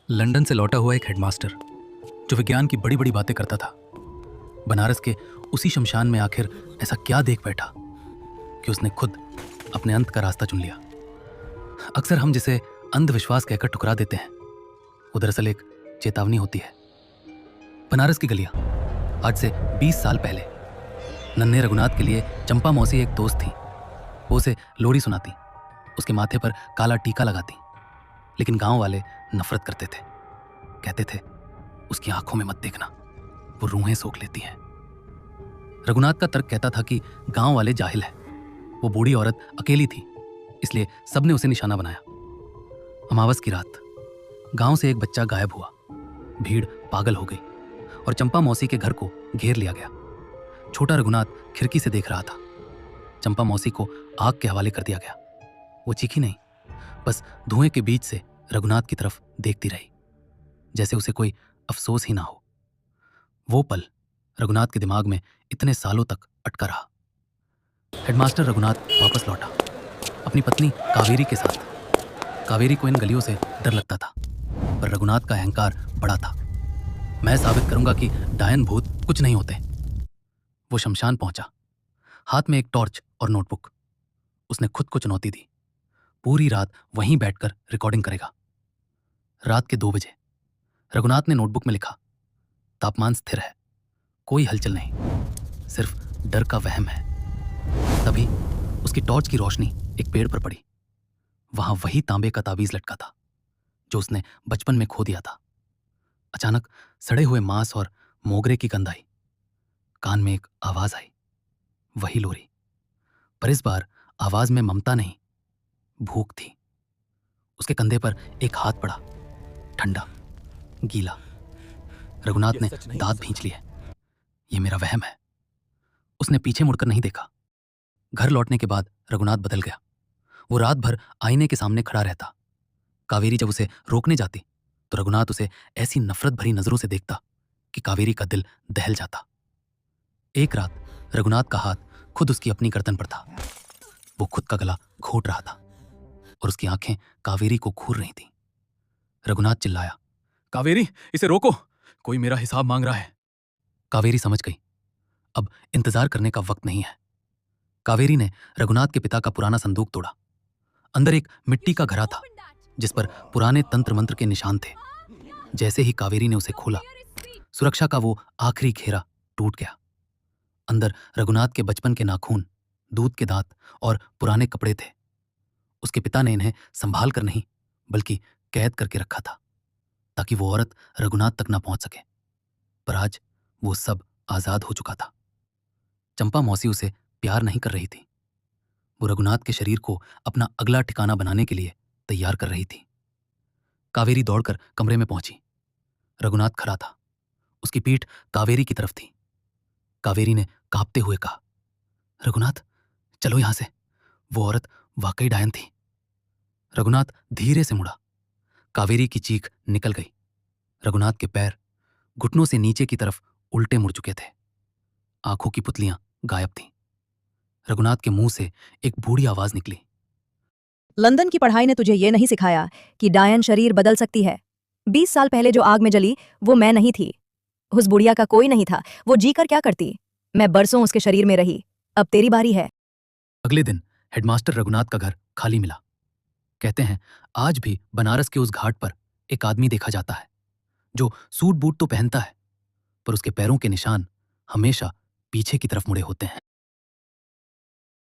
London से लौटा हुआ एक हेडमास्टर जो विज्ञान की बड़ी बड़ी बातें करता था, बनारस के उसी शमशान में आखिर ऐसा क्या देख बैठा कि उसने खुद अपने अंत का रास्ता चुन लिया। अक्सर हम जिसे अंधविश्वास कहकर ठुकरा देते हैं, वो दरअसल एक चेतावनी होती है। बनारस की गलियां आज से 20 साल पहले नन्हे रघुनाथ के लिए चंपा मौसी एक दोस्त थी। वो उसे लोरी सुनाती, उसके माथे पर काला टीका लगाती, लेकिन गांव वाले नफरत करते थे। कहते थे उसकी आंखों में मत देखना, वो रूहें सोख लेती हैं। रघुनाथ का तर्क कहता था कि गांव वाले जाहिल हैं, वो बूढ़ी औरत अकेली थी, इसलिए सबने उसे निशाना बनाया। अमावस की रात गांव से एक बच्चा गायब हुआ। भीड़ पागल हो गई और चंपा मौसी के घर को घेर लिया गया। छोटा रघुनाथ खिड़की से देख रहा था। चंपा मौसी को आग के हवाले कर दिया गया। वो चीखी नहीं, बस धुएं के बीच से रघुनाथ की तरफ देखती रही, जैसे उसे कोई अफसोस ही ना हो। वो पल रघुनाथ के दिमाग में इतने सालों तक अटका रहा। हेडमास्टर रघुनाथ वापस लौटा अपनी पत्नी कावेरी के साथ। कावेरी को इन गलियों से डर लगता था, पर रघुनाथ का अहंकार बड़ा था। मैं साबित करूंगा कि डायन भूत कुछ नहीं होते। वो शमशान पहुंचा, हाथ में एक टॉर्च और नोटबुक। उसने खुद को चुनौती दी, पूरी रात वहीं बैठकर रिकॉर्डिंग करेगा। रात के 2 बजे रघुनाथ ने नोटबुक में लिखा, तापमान स्थिर है, कोई हलचल नहीं, सिर्फ डर का वहम है। तभी उसकी टॉर्च की रोशनी एक पेड़ पर पड़ी। वहां वही तांबे का ताबीज लटका था जो उसने बचपन में खो दिया था। अचानक सड़े हुए मांस और मोगरे की गंध आई। कान में एक आवाज आई, वही लोरी, पर इस बार आवाज में ममता नहीं, भूख थी। उसके कंधे पर एक हाथ पड़ा, ठंडा, गीला। रघुनाथ ने दांत भींच लिए। ये मेरा वहम है। उसने पीछे मुड़कर नहीं देखा। घर लौटने के बाद रघुनाथ बदल गया। वो रात भर आईने के सामने खड़ा रहता। कावेरी जब उसे रोकने जाती तो रघुनाथ उसे ऐसी नफरत भरी नजरों से देखता कि कावेरी का दिल दहल जाता। एक रात रघुनाथ का हाथ खुद उसकी अपनी गर्दन पर था। वो खुद का गला घोट रहा था और उसकी आंखें कावेरी को घूर रही थीं। रघुनाथ चिल्लाया, कावेरी, इसे रोको, कोई मेरा हिसाब मांग रहा है। कावेरी समझ गई, अब इंतजार करने का वक्त नहीं है। कावेरी ने रघुनाथ के पिता का पुराना संदूक तोड़ा। अंदर एक मिट्टी का घड़ा था जिस पर पुराने तंत्र मंत्र के निशान थे। जैसे ही कावेरी ने उसे खोला, सुरक्षा का वो आखिरी घेरा टूट गया। अंदर रघुनाथ के बचपन के नाखून, दूध के दांत और पुराने कपड़े थे। उसके पिता ने इन्हें संभाल कर नहीं, बल्कि कैद करके रखा था ताकि वो औरत रघुनाथ तक ना पहुंच सके। पर आज वो सब आजाद हो चुका था। चंपा मौसी उसे प्यार नहीं कर रही थी, वो रघुनाथ के शरीर को अपना अगला ठिकाना बनाने के लिए तैयार कर रही थी। कावेरी दौड़कर कमरे में पहुंची। रघुनाथ खड़ा था, उसकी पीठ कावेरी की तरफ थी। कावेरी ने कांपते हुए कहा, रघुनाथ, चलो यहां से, वो औरत वाकई डायन थी। रघुनाथ धीरे से मुड़ा। कावेरी की चीख निकल गई। रघुनाथ के पैर घुटनों से नीचे की तरफ उल्टे मुड़ चुके थे। आंखों की पुतलियां गायब थीं। रघुनाथ के मुंह से एक बूढ़ी आवाज निकली, लंदन की पढ़ाई ने तुझे ये नहीं सिखाया कि डायन शरीर बदल सकती है। 20 साल पहले जो आग में जली वो मैं नहीं थी। उस बुढ़िया का कोई नहीं था, वो जीकर क्या करती। मैं बरसों उसके शरीर में रही, अब तेरी बारी है। अगले दिन हेडमास्टर रघुनाथ का घर खाली मिला। कहते हैं आज भी बनारस के उस घाट पर एक आदमी देखा जाता है जो सूट बूट तो पहनता है, पर उसके पैरों के निशान हमेशा पीछे की तरफ मुड़े होते हैं।